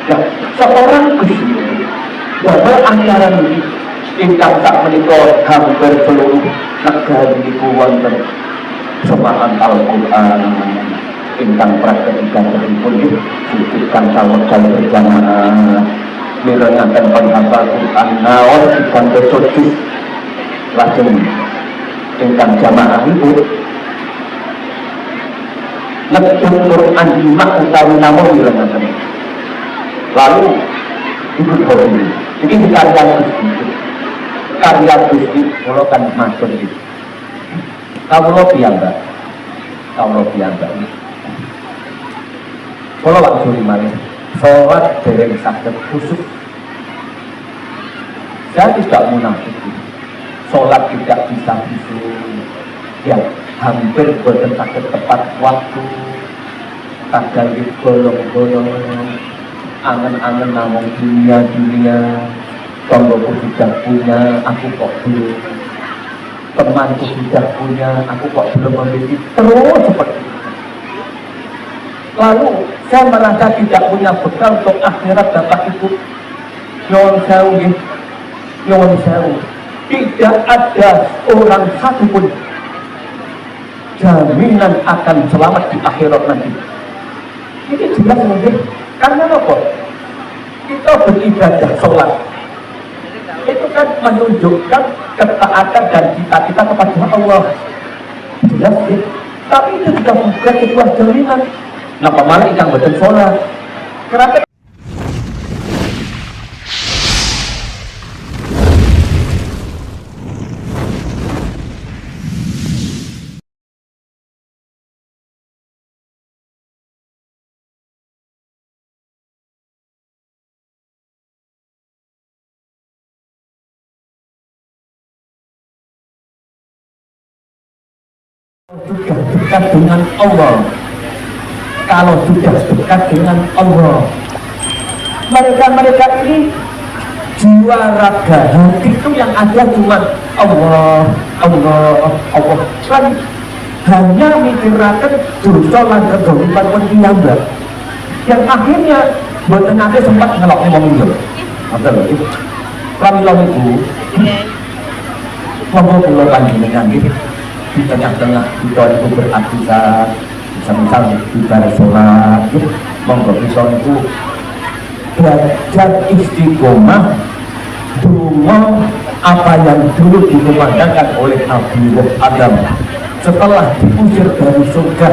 Nah, seorang Gusti bahwa acara ini ingkang sak menika hampir seluruh negara niku wonten semaan Al-Qur'an ingkang praktekipun sujudkan tawakal berjamaah mirengaken penghafal Qur'an naon dikanthi sujud lajeng ingkang jamaah ibu nebeng Qur'an lima utawi namung mirengaken lalu ikut hobi ini karya Gusti kula kan matur iki kawula piyambak kula wangsuli malih salat dereng saged khusyuk. Saya tidak munafik, salat tidak bisa khusyuk ya hampir boten saged tepat waktu kadang bolong-bolong angen-angen namung dunia tonggoku sudah punya, aku kok belum temanku sudah punya, aku kok belum memiliki terus seperti itu. Lalu saya merasa tidak punya bekal untuk akhirat Bapak Ibu. Nyuwun sewu, tidak ada orang satu pun jaminan akan selamat di akhirat nanti. Ini jelas mungkin karena apa? Kita beribadah sholat itu kan menunjukkan ketaatan dan cita-cita kepada Allah, jelas sih. Tapi itu juga bukan sebuah jaminan. Napa malah ikan betul sholat? Kenapa? Sudah dekat dengan Allah, kalau sudah dekat dengan Allah, mereka ini jiwa raga hati itu yang ada cuma Allah kan hanya mikirakan dosa lan kedoliman pun piyambak yang akhirnya buatan nanti sempat ngelok ngomong betul itu pramila ibu ngomong pulau panjenengan gitu di tengah-tengah kita itu beraktivitas misal di baris sholat monggo kita itu belajar istiqomah dungo apa yang dulu dikumandangkan oleh Nabi Adam setelah diusir dari surga.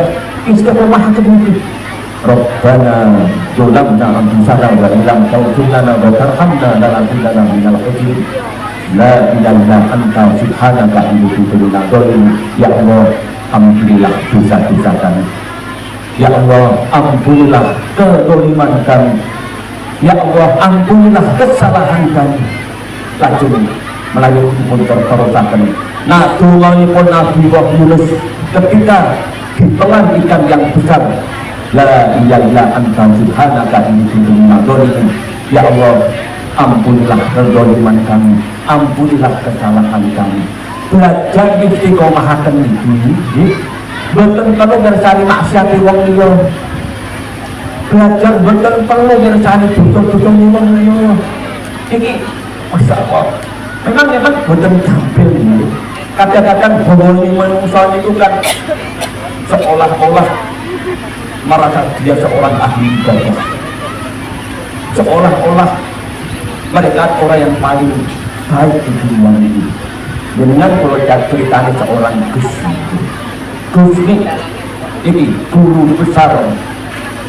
Istiqomah kemudian Rabbana dolamna anfusana wa ilam tawfirlana wa tarhamna lanakunanna minal khasirin. La ilaha anta subhanaka inni kuntu minadh dhalimin. Ya Allah, ampunilah dosa-dosa kami. Ya Allah, ampunilah kezaliman kami. Ya Allah, ampunilah kesalahan kami. Lajeng melayu pun terterusaken. Nah, tulangipun Nabi Yunus ketika ditelan ikan yang besar. La ilaha anta subhanaka inni kuntu minadh dhalimin. Ya Allah, ampunilah kezaliman kami, ampunilah kesalahan kami. Belajar istiqomahaken iki boten perlu ngersani maksiat wong liya. Belajar boten perlu ngersani dosa-dosa wong liya. Iki masyaallah. Memang boten gampil iki. Kadang-kadang bawone manusia itu kan seolah-olah merasa dia seorang ahli ibadah. Seolah-olah mereka orang yang paling baik di dunia ini. Dengan kalau ceritanya seorang Gusti ini guru besar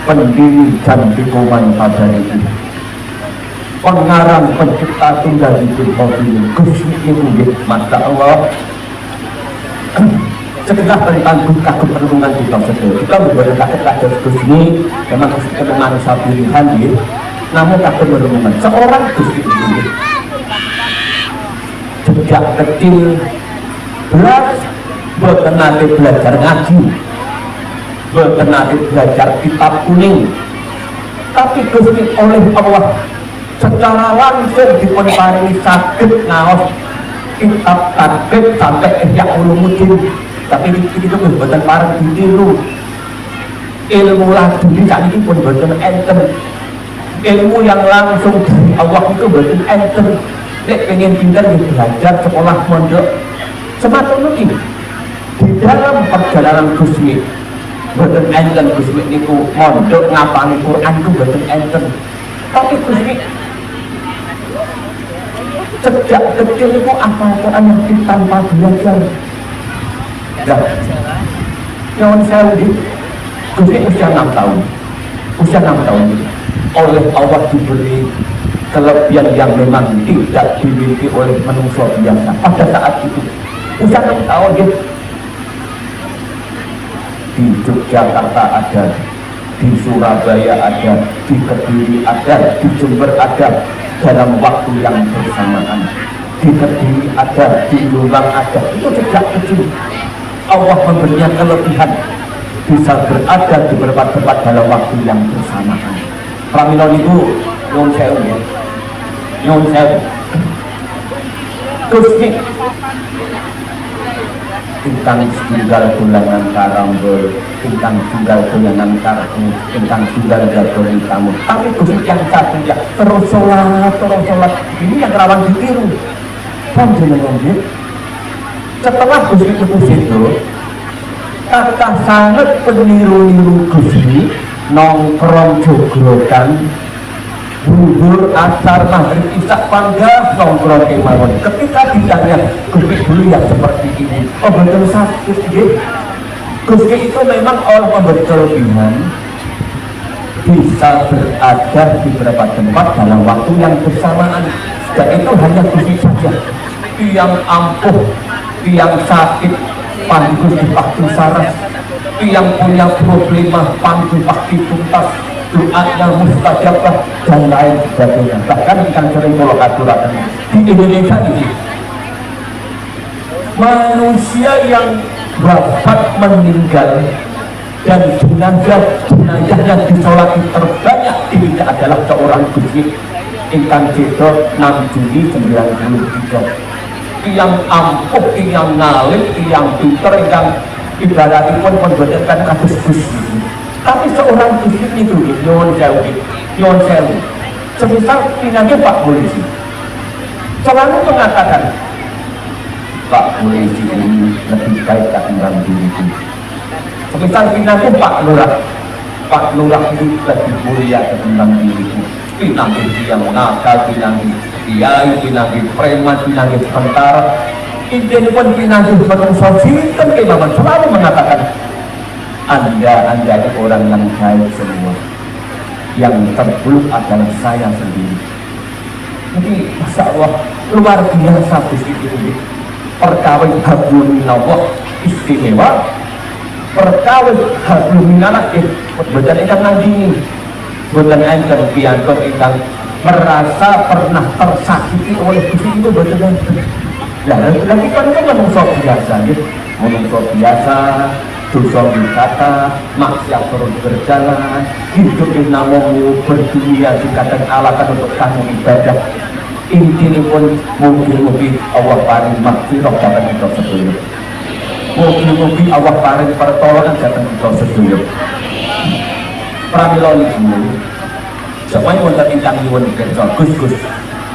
pendiri Candikoman pada itu, pengarang pencipta tunggal itu Gusti itu Masya Allah. Sekedar tentang buka keperluan kita sedih kita berbeda kasus Gusti memang kedengaran satu pilihan namun tak berhubungan seorang Gusti ini sejak kecil boten nate belajar ngaji, boten nate belajar kitab kuning, tapi Gusti oleh Allah secara langsung dipunparingi saged ngaos kitab takbir sampai Ihya Ulumuddin. Tapi itu boten pareng ditiru ilmu laduni sakniki pun boten enten. ilmu yang langsung dari Allah itu berarti enter. Nek pengen pintar belajar sekolah mondok semacam mungkin di dalam perjalanan Gusmi berarti enter. Gusmi niku mondok ngapalin Quran itu berarti enter. Tapi Gusmi sejak kecil itu apa Quran yang tanpa belajar. Dah, yang saya udah Gusmi usia 6 tahun. Usia 6 tahun oleh Allah diberi kelebihan yang memang tidak dimiliki oleh manusia biasa pada saat itu. Usia 6 tahun dia di Yogyakarta ada, di Surabaya ada, di Kediri ada, di Jember ada, dalam waktu yang bersamaan. Di Kediri ada, di Lulang ada. Itu sejak kecil Allah memberinya kelebihan bisa berada di beberapa tempat dalam waktu yang bersamaan. Pramilon itu nyuwun sewu, nyuwun sewu. Gusti ingkang tunggal dolanan karambol, ingkang tunggal dolanan kartu, ingkang tunggal jadwal tamu. Tapi Gusti yang satu ya terus sholat. Ini yang rawan ditiru. Panjenengan nggih. Setelah Gusti itu situ, kakak sangat peniru-niru Gusti nongkrong jogrokan buhur asar maghrib isak panggah nongkrong kemawon. Ketika ditanya Gusti dulu ya seperti ini, oh betul sakit gitu. Gusti itu memang Allah memberi kelebihan bisa berada di beberapa tempat dalam waktu yang bersamaan. Dan itu hanya Gusti saja yang ampuh, yang sakit panggul dipakti saras, yang punya problema panggul pakti tuntas, doanya mustajabah dan lain sebagainya. Bahkan yang sering kalau aturakan di Indonesia ini manusia yang wafat meninggal dan jenazah yang disolati terbanyak ini adalah seorang Gusti ingkang Cedo 6 Juli 93. Yang ampuh, yang ngalim, yang pinter, yang ibaratipun membuatkan kasus Gusti. Tapi seorang Gusti itu nyuwun sewu. Semisal pinangnya Pak Polisi selalu mengatakan Pak Polisi ini lebih baik ketimbang diriku. Semisal pinangnya Pak Lurah ini lebih mulia ketimbang diriku. Pinangnya yang nakal, pinangnya kiai, pinangnya preman, pinangnya tentara, ini pun pinangnya manusia sinten keimaman selalu mengatakan anda itu orang yang baik semua, yang terburuk adalah saya sendiri. Jadi Masya Allah luar biasa Gusti ini. Perkawin hablum minallah istimewa, perkawin hablum minanas betul ikan nandini, betul enten pianton ikan merasa pernah tersakiti oleh Gusti itu betul. Nah, lagi kan itu manusia biasa, gitu. Manusia biasa, dosa wisata, maksiat terus berjalan, hidup di namamu berdunia dikatakan alasan untuk kamu ibadah. Intinya pun mungkin Allah paling maghfirah datang kita sedulur. Mungkin Allah paling pertolongan datang kita sedulur. Pramila niku semuanya wonten ingkang nyuwun kersa Gus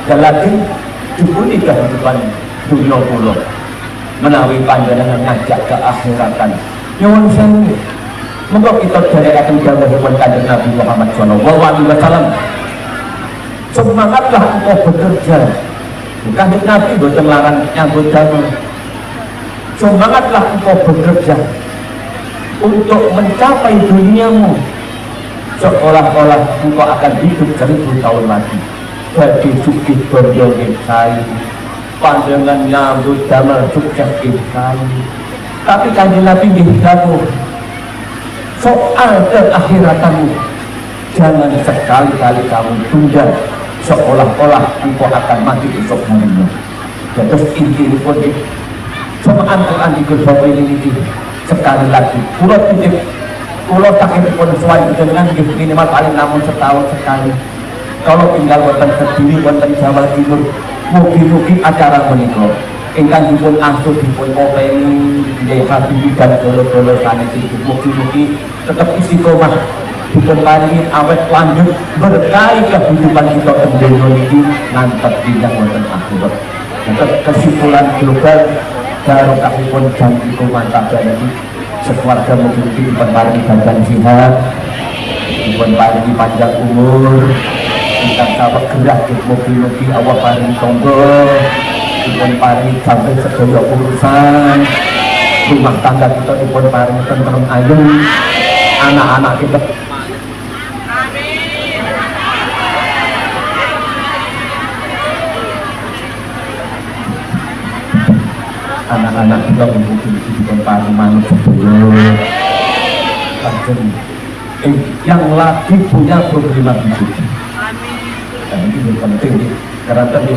dalaken dipuni kehidupan dunia kula menawi panjenengan ngajak ke akhiratan nyuwun sewu monggo kita dherekaken dawuhipun Kanjeng Nabi Muhammad sallallahu alaihi wasallam, semangatlah engkau bekerja. Kanjeng Nabi boten larang nyambut damel, semangatlah engkau bekerja untuk mencapai duniamu seolah-olah engkau akan hidup 1000 tahun lagi. Bagi sukih berdongeng saya pandangan nyambut damel sukses saya. Tapi Kanjeng Nabi dihidangmu soal keakhiratanmu jangan sekali-kali kamu tunda seolah-olah engkau akan mati esok harinya. Terus inti pun semaan Quran di Quran ini sekali lagi pulau titip pulau sakit pun sesuai dengan minimal paling namun setahun sekali. Kalau tinggal wonten Kediri, wonten Jawa Timur, mugi-mugi acara menika ingkang dipun asuh dipun openi nggih Habibie dan dolo-dolo sanes iki mugi-mugi tetep istiqomah dipun paringi awet lanjut berkahi kehidupan kita dunya iki ngantos pindah wonten akhirat. Kesimpulan global barokahipun janji kumantap ini sekeluarga mugi-mugi dipun paringi badan sehat, dipun paringi panjang umur, ingkang saweg gerah mugi-mugi Allah paringi tangga, dipun paringi sampai sedaya urusan rumah tangga kita dipun paringi tentrem ayem, anak-anak kita anak-anak kita mungkin dipun paringi manut sedaya yang lagi punya problema hidup. Dan ini penting karena tadi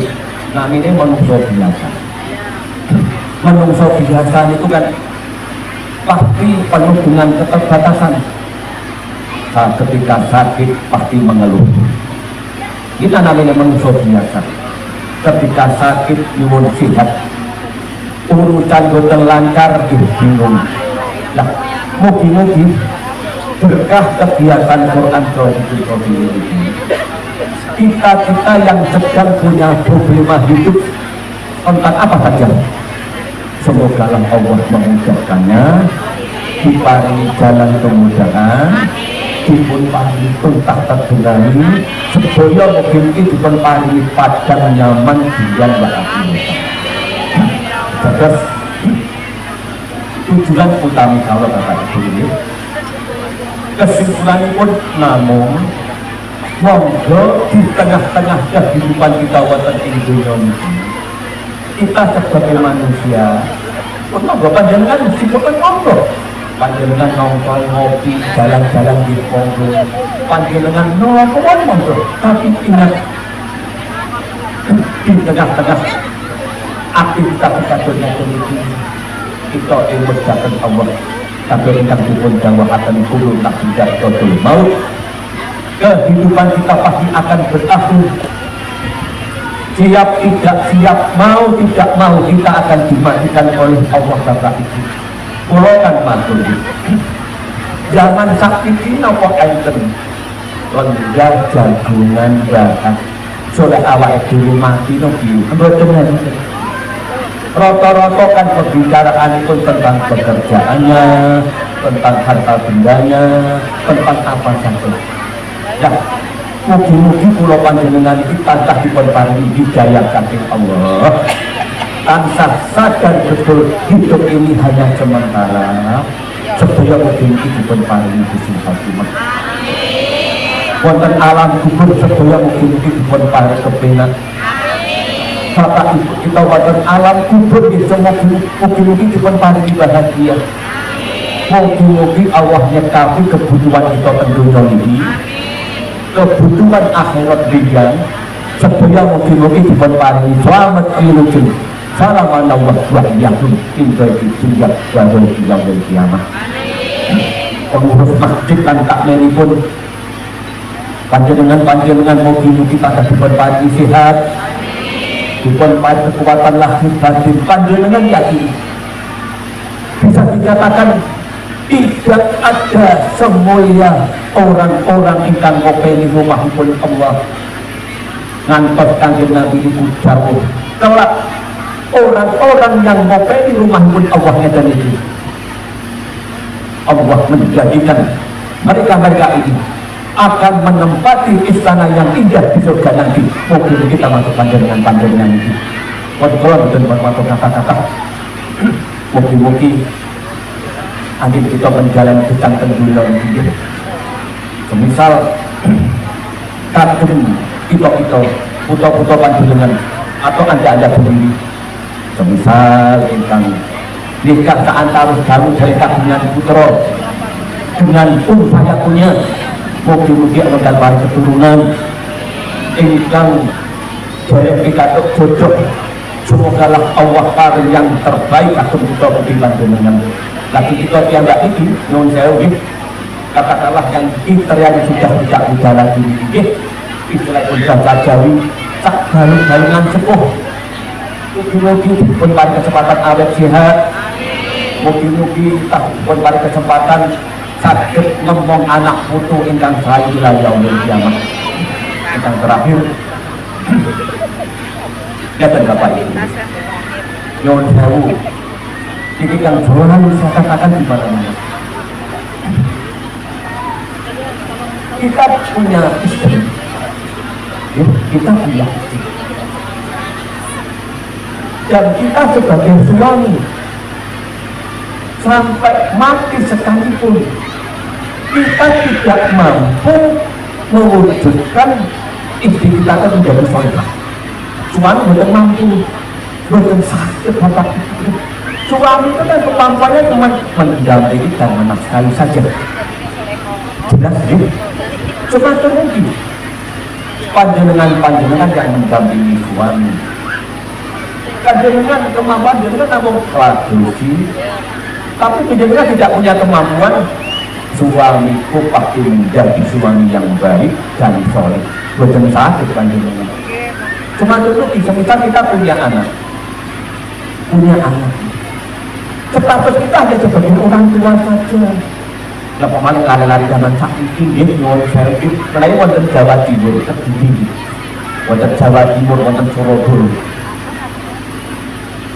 ini manusia biasa. Manusia biasa itu kan pasti penuh dengan keterbatasan. Saat ketika sakit pasti mengeluh. Kita namanya manusia biasa. Ketika sakit nyuwun sehat, urusan boten lancar bingung. Nah, mugi-mugi berkah kegiatan Quran ini kita yang sedang punya problema hidup tentang apa saja, semoga Allah memudahkannya, diparingi jalan kemudahan, dipun paringi tuntas terkendali, sedaya mungkin dipun paringi padang nyaman biang bahagia. Terus tujuan utama kalau Bapak Ibu ini kesimpulan pun namun monggo di tengah-tengah kehidupan kita wonten ing dunya kita sebagai manusia pun monggo panjenengan sipaken monggo panjenengan nongkrong ngopi jalan-jalan di monggo panjenengan nongkrong monggo tapi ingat di tengah-tengah aktivitas kita dunia ini kita ingin berjalan Allah tapi ingkang dipun dawuhaken kulo tak tidak dodol maut kehidupan kita pasti akan berakhir. Siap tidak siap, mau tidak mau kita akan dimatikan oleh Allah Taala itu. Kulo kan matur zaman sakit napa enten lenggah jagungan bahan soleh awake dhewe mati no piye mboten. Rata-rata kan pembicaraan itu tentang pekerjaannya, tentang harta bendanya, tentang apa saja. Nah, mugi-mugi kula panjenengan iki tansah dipun paringi hidayah saking Allah. Tansah sadar betul hidup ini hanya sementara. Sedaya mugi-mugi dipun paringi husnul khotimah. Wonten alam kubur sedaya mugi-mugi dipun paringi kepenak. Bapak Ibu kita wonten alam kubur di semua mugi-mugi dipun paringi bahagia. Mugi-mugi Allah nyekapi kebutuhan kita tentunya ini, kebutuhan akhirat dia. Sedaya mugi-mugi dipun paringi selamat ilujeng. Salamanallah wa iyyakum inda dunya wa yaumil kiamah. Pengurus masjid lan takmiripun panjenengan mugi-mugi tansah dipun paringi sehat. Dipun paringi kekuatan lahir batin panjenengan yakin bisa dikatakan tidak ada semulia orang-orang ingkang ngopeni rumahipun Allah ngantos kanjeng Nabi iku dawuh kelak orang-orang yang ngopeni rumahipun Allah ngeten iki Allah menjadikan mereka ini akan menempati istana yang indah di surga nanti. Mungkin kita masuk panjenengan ini. Waduh, dan bermakna kata-kata. Mungkin angin kita menjalani bidang tentunya ini. Semisal kadung kita puto-puto panjenengan atau anda sendiri. Semisal tentang nikah seantara kamu dari kagungan putra dengan saya punya. Mugi-mugi akan para keturunan ingkang jaya pikatuk jodoh semoga Allah paring yang terbaik akan kita beri panjenengan. Lagi kita tiada ini non sewu katakanlah yang yang sudah tidak muda lagi istilah bahasa Jawi sak galung-galungan sepuh. Mugi-mugi pun pada kesempatan awet sehat, mugi-mugi pun pada kesempatan sakit ngomong anak putu ingkang sayu ila yaumil kiamat ingkang terakhir. Lihat Bapak Ibu, nyuwun sewu, ini yang jualan saya katakan di mana-mana. Kita punya istri, ya, kita punya istri, dan kita sebagai suami sampai mati sekalipun kita tidak mampu mewujudkan istri kita kan menjadi soleh. Suami bukan mampu, bukan sakit bapak. Suami itu kan kemampuannya cuma mendampingi dan menafkahi saja. Jelas ya? Cuma termungkin panjenengan yang mendampingi suami. Panjenengan kemampuan jenengan namun traduksi, tapi panjenengan tidak punya kemampuan. Suamiku pasti menjadi suami yang baik dan soleh. Bukan sakit panjenengan. Cuma dulu bisa kita punya anak, status kita hanya sebagai orang tua saja. Lah pemain lari-lari zaman sakit ini nyuwun sewu menawi wonten Jawa Timur Kediri, wonten Jawa Timur, wonten Surabaya.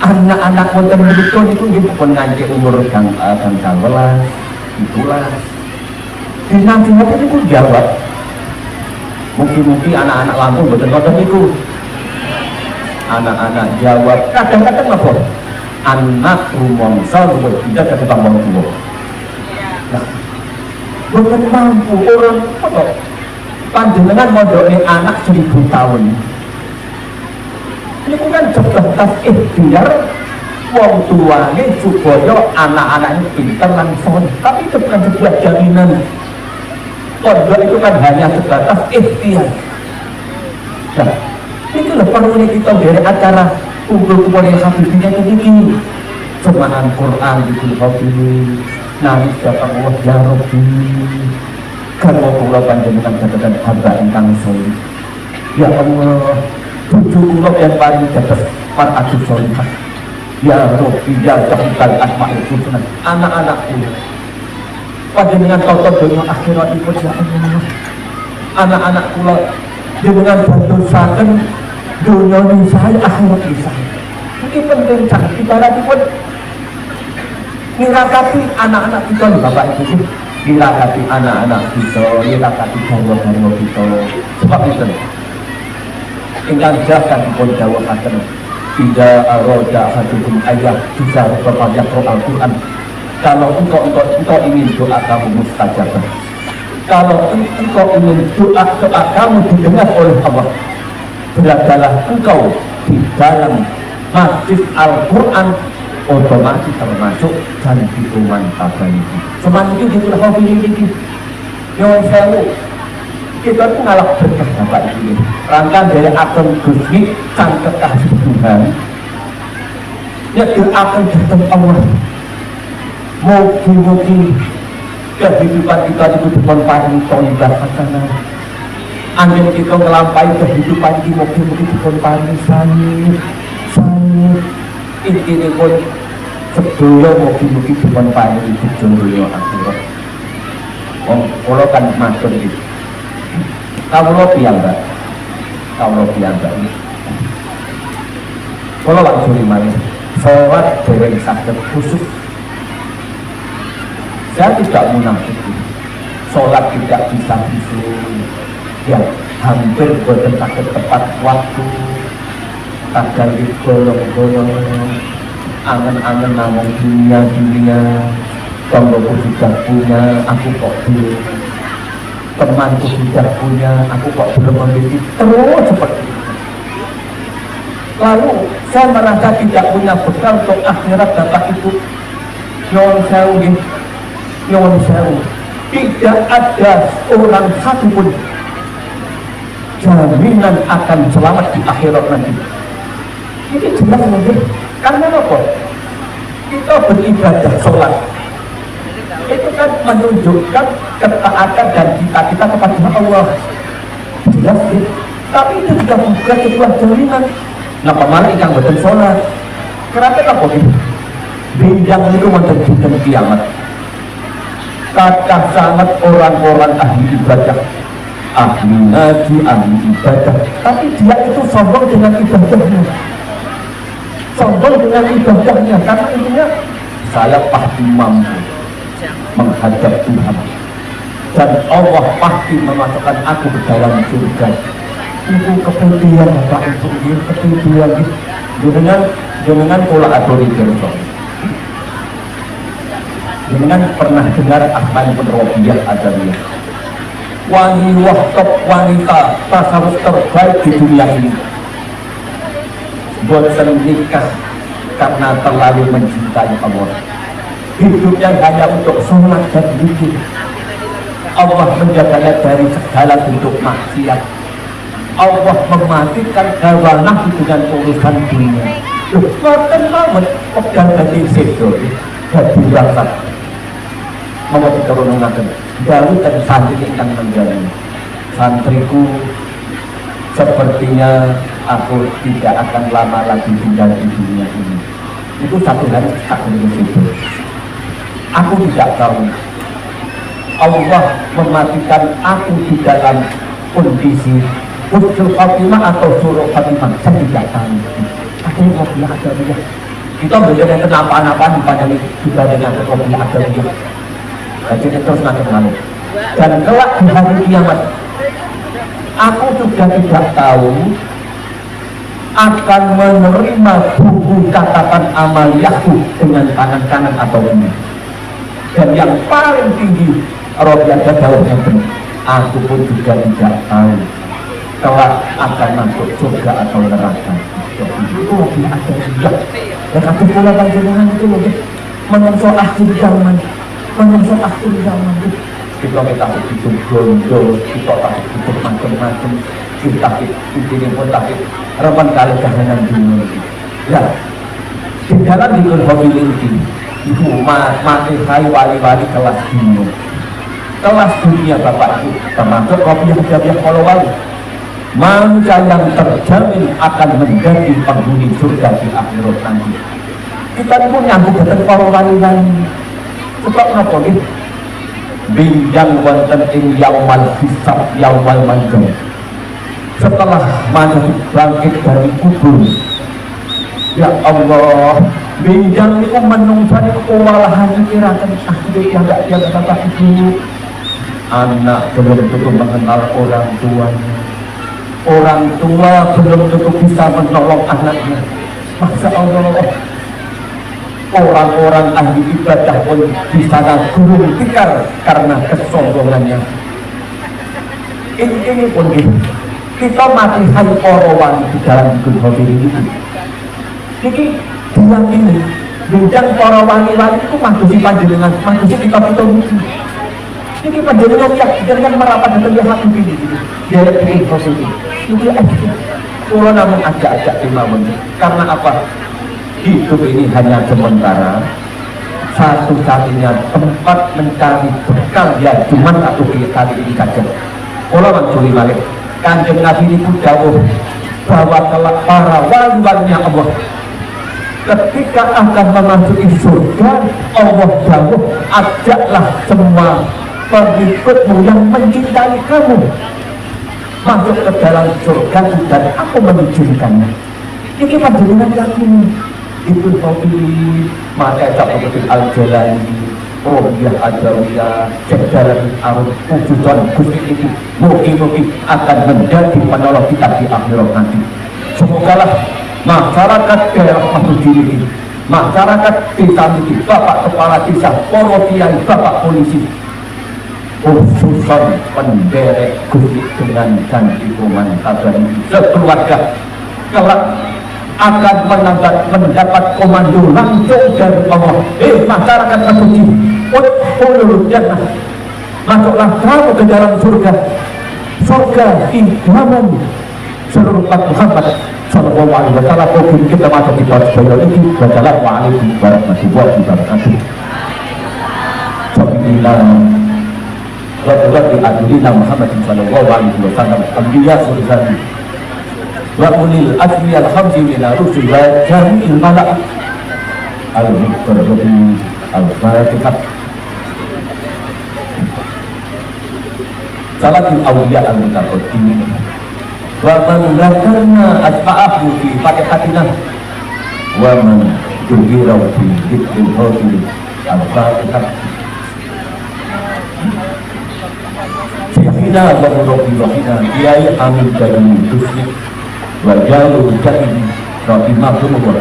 Anak-anak wonten mriku niku nggih pun nganti umur kang 12, 17. Dinanti niku jawab. Mungkin anak-anak Lampung mboten wonten niku. Anak-anak jawab kadang-kadang apa? Anak rumangsa luwih tidak ketimbang wong tuwa. Nah, bukan mampu orang apa? Panjenengan mondokne anak 1000 tahun. Ini kan sebatas ikhtiar wong tuane supaya anak-anaknya pintar lan soleh. Tapi itu bukan sebuah jaminan. Pondok itu kan hanya sebatas ikhtiar. Nah, itu loh perlu kita dari acara kumpul-kumpul yang habisnya ini semangat Quran di Al-Fatihah nangis datang Allah ya Rabbi kalau kula panjenengan catatan hamba ingkang soleh ya Allah tujuh kula yang paling dapat mar'atus solihah ya Rabbi ya Jahidal Asma'il Husna anak-anakku panjenengan toto dunia akhirat itu ya Allah anak-anak kula dengan bantuan dunia ini saya akhirat ini saya ini penting sangat ibarat pun nirakati anak-anak kita nih Bapak Ibu nirakati anak-anak kita nirakati garwa-garwa kita sebab itu ingkang jasa dipun dawuhaken tidak roda hatikum ayah bisa berbaca Al-Quran kalau engkau ingin doa kamu mustajab kalau engkau ingin doa kamu didengar oleh Allah beradalah engkau di dalam masjid Al-Quran otomatis termasuk janji uman tabani semakin itu dikulah ini yang saya kita itu ngalah berkah Bapak ini rangkaian dari akun Gusti sang kekasih Tuhan ya akan datang Allah mungkin kehidupan kita itu depan paling tolibah hasanah angin kita melampai kehidupan di mungkin pun paling sangit ini pun sebelum mungkin pun paling itu dunia akhirat kalau kan masuk itu kalau piyambak kalau langsung dimana sholat dari sakit khusus saya tidak munafik sholat tidak bisa ya hampir bertentangan tepat waktu kadang digolong-golong angen-angen namun dunia tonggoku sudah punya aku kok belum temanku sudah punya aku kok belum memiliki terus seperti itu lalu saya merasa tidak punya bekal untuk akhirat Bapak Ibu nyuwun sewu tidak ada orang satu pun jaminan akan selamat di akhirat nanti. Ini jelas mungkin karena apa? Kita beribadah sholat itu kan menunjukkan ketaatan dan kita kepada Allah jelas ya? Tapi itu juga bukan sebuah jaminan. Nah kemarin yang betul sholat kenapa tak boleh? Bintang itu menunjukkan kiamat kata sangat orang-orang ahli ibadah, ahli ngaji, ahli ibadah, tapi dia itu sombong dengan ibadahnya, sombong dengan ibadahnya, karena intinya saya pasti mampu menghadap Tuhan dan Allah pasti memasukkan aku ke dalam surga. Itu kepentingan Bapak Ibu, kepentingan dengan pola atori kerja. Dengan pernah dengar Ahmad bin Rabi'ah Adawiyah, wanita tasawuf terbaik di dunia ini, bosan nikah karena terlalu mencintai Allah, hidupnya hanya untuk sholat dan zikir. Allah menjaganya dari segala bentuk maksiat. Allah mematikan hawa nafsu dengan urusan dunia. Bahkan banget pegang dari situ jadi rasa mau diturunkan Daud dan santri yang menjadi santriku, sepertinya aku tidak akan lama lagi tinggal di dunia ini. Itu satu hari tak begitu. Aku tidak tahu Allah mematikan aku di dalam kondisi usul Fatimah atau suruh Fatimah, saya tidak tahu. Aku mau bilang ada dia. Kita belajar kenapa-napa pada kita dengan kopi ada dia. Jadi terus nanti malu. Dan kelak di hari kiamat, aku sudah tidak tahu akan menerima buku catatan amaliyahku dengan tangan kanan atau ini. Dan yang paling tinggi, Robiah jauhnya benar. Aku pun juga tidak tahu kelak akan masuk surga atau neraka. Itu lebih ada juga. Dan aku pula panjenengan itu lebih menungso akhir zaman, menungso akhir zaman itu. Kita begitu gondol, kita begitu macam-macam, kita ini pun takut harapan kali kahanan dunia. Ya, di dalam dikul hobi ini, itu mati hai wali-wali kelas dunia. Kelas dunia Bapak Ibu, termasuk Robiah kalau wali. Manusia yang terjamin akan menjadi penghuni surga di akhirat nanti. Kita pun nyambung dengan para wali-wali. Sebab apa ini? Binjang wonten ing yaumal hisab yaumal manjam. Setelah manusia bangkit dari kubur, ya Allah, binjang itu menungsan kewalahan kira-kira akhir yang tidak Bapak Ibu. Anak belum tentu mengenal orang tuanya. Orang tua belum tentu bisa menolong anaknya. Masya Allah, orang-orang ahli ibadah pun di sana gulung tikar karena kesombongannya. Ini pun kita mati hai orang di dalam dunia ini. Jadi bilang ini, bidang para wali-wali itu manusia panjenengan, manusia kita mungkin. Ini panjenengan yang dengan merapat dan lihat begini, dia bikin positif. Itu aja. Kalau namun ajak-ajak imamun, karena apa? Hidup ini hanya sementara. Satu-satunya tempat mencari bekal ya cuma satu kali ini saja. Kalau mencuri balik, Kanjeng Nabi ini pun jauh bahwa kelak para wali-walinya Allah ketika akan memasuki surga, Allah jauh ajaklah semua pengikutmu yang mencintai kamu masuk ke dalam surga dan aku mengizinkannya. Ini panjenengan yakin itu Fadli, maka Sahabatul Al-Jalani, Robiah Adawiyah, Jajaran Arus, Wujudan Gusti ini mungkin akan menjadi penolong kita di akhirat nanti. Semogalah masyarakat daerah Masjid ini, masyarakat desa ini, Bapak Kepala Desa, para kiai, Bapak Polisi, khususan penderek Gusti dengan janji pemantasan sekeluarga kelak akan mendapat komando langsung dari Allah. Masyarakat Masjid udkhulul jannah, masuklah kamu ke dalam surga, surga idaman seluruh umat Muhammad sallallahu alaihi wasallam. Mungkin kita masuk di bawah beliau ini. Wassalamualaikum warahmatullahi wabarakatuh. Bismillah. Wa adilina Muhammad sallallahu alaihi wasallam anbiya sultan wa ulil azmi al-khamsi min ar-rusul wa jami'il malak al-muqarrabin al-fatihah. salatil awliya al-mutaqaddimin wa man dzakarna asma'ahu fi fatihatina wa man tughira fi dzikril hadir al-fatihah Syekhina wa murabbiina Kiai Amin Kadami Dusni wa Jalul Jahidi rahimahullah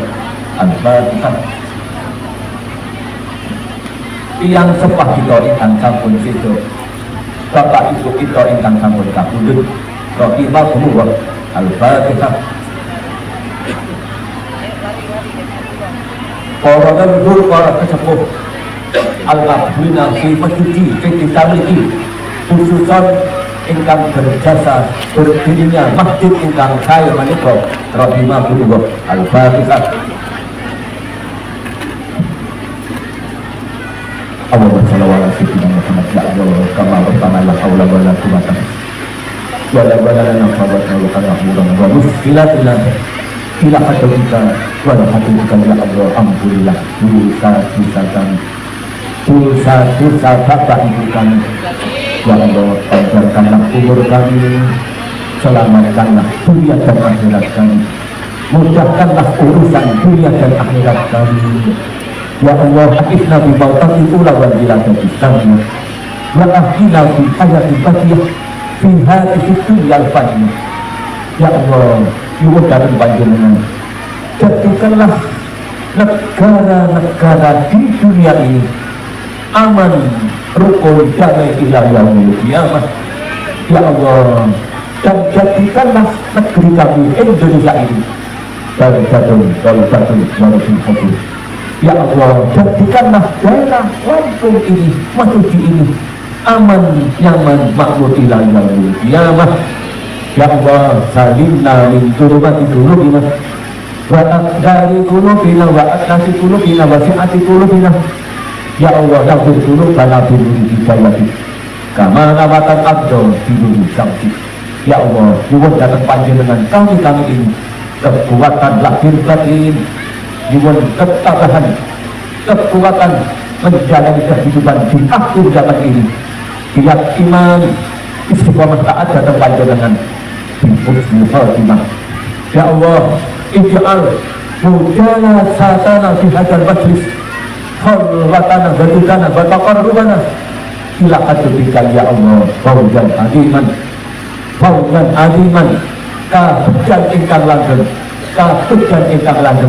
al-fatihah. Yang sepah kita ingkang sampun sedo bapak ibu kita ingkang sampun kapundhut rahimahullah al-fatihah. Para leluhur, para kesepuh al-abdina fi masjidi fi tabliki khususan ingkang berjasa berdirinya masjid ingkang kaya menika rahimahullah al-fatihah. Allahumma shalli ala sayyidina Muhammad ya Allah kama bersama la haula wala quwwata wala lana qabata wa kana hudan wa muskilatina ila hadatika wa la hadatika ya Allah alhamdulillah dosa bapak ibu kami ya Allah panjangkanlah umur kami selamatkanlah dunia dan akhirat kami mudahkanlah urusan dunia dan akhirat kami ya Allah hakifna bi mautatil ula wal wiladati sami wa akhina fi hayati batiyah fi hadhihi dunya al-fani ya Allah nyuwun dari panjenengan jadikanlah negara-negara di dunia ini aman rukun damai ila yaumil qiyamah ya Allah dan jadikanlah negeri kami Indonesia ini dari jatuh walaupun hukum ya Allah jadikanlah daerah Lampung ini Majuji ini aman nyaman makmur ila yaumil qiyamah ya Allah salimna min dzulumati qulubina wa aqdari qulubina wa aqdasi qulubina wa si'ati qulubina ya Allah nafir qulubana bi nuri hidayati kama nawatan abdul bi nuri syamsi ya Allah nyuwun dhateng panjenengan kami ini kekuatan lahir batin nyuwun ketabahan kekuatan menjalani kehidupan di akhir zaman ini biar iman istiqomah taat dhateng panjenengan bi husnul khatimah ya Allah ij'al mujana satana fi hadzal majlis khalwatana badutana wa taqarrubana ila hadratika ya Allah fawzan adiman kahujan ingkang langgeng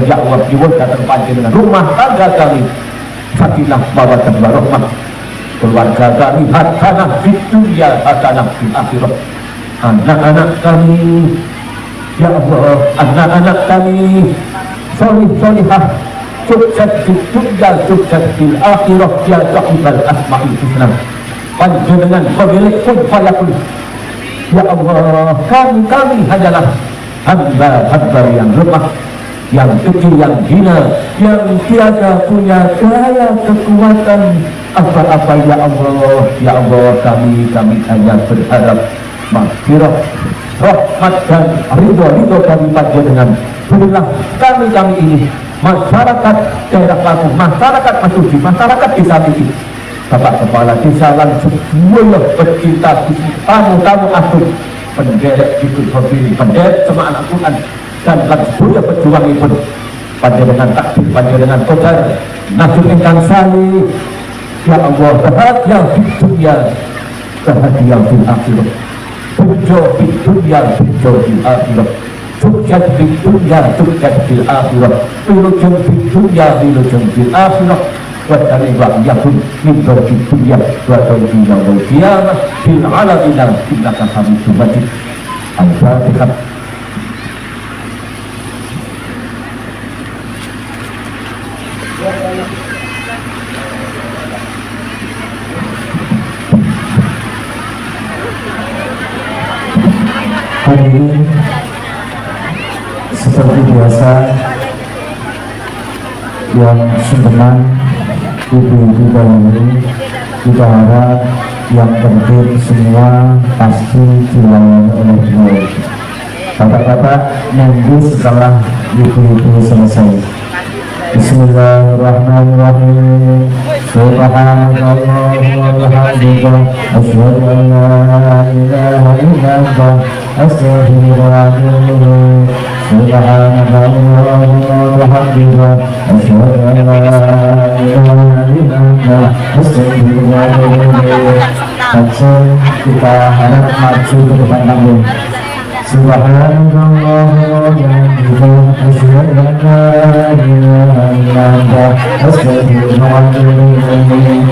ya Allah nyuwun dhateng panjenengan rumah tangga kami sakinah mawaddah warahmah keluarga kami hasanah fid dunya hasanah fil akhirah anak-anak kami ya Allah anak-anak kami solih-solihah sukses di dunia sukses di akhirah ya sahibal asma'il husna panjenengan pemilik kun fayakun ya Allah kami hanyalah hamba yang lemah yang kecil yang hina yang tiada punya daya kekuatan apa-apa ya Allah kami hanya berharap maghfirah rahmat dan ridho kami panjenengan berilah kami ini masyarakat daerah Lampung, masyarakat Majuji, masyarakat desa ini Bapak Kepala Desa langsung semuanya pecinta tamu-tamu agung penderek ikut hobi penderek sama anak Quran dan langsung pejuang ibu panjenengan takdir panjenengan kodar nasib ingkang salih ya Allah bahagia di dunia bahagia di akhirat bejo di dunia bejo di akhirat sukses di dunia sukses di akhirat wilujeng di dunia wilujeng di akhirat wa tariwa yakun min di dunia wa tariwa yaumil qiyamah fil alamina innaka hamidum majid al-fatihah. Hari ini seperti biasa yang sumbenan ibu-ibu bayi kita harap yang penting semua pasti dilayani oleh beliau. Bapak-bapak nunggu setelah ibu-ibu selesai. Bismillahirrahmanirrahim. Subhanallah walhamdulillah, asyhadu an la ilaha illallah, astaghfirullah wa atubu ilaih. Subhanallah walhamdulillah, asyhadu an la ilaha illallah, astaghfirullah wa atubu ilaih. Langsung kita harap maju ke depan panggung. Subhanallah walhamdulillah, asyhadu an la ilaha illallah, astaghfirullah wa atubu ilaih.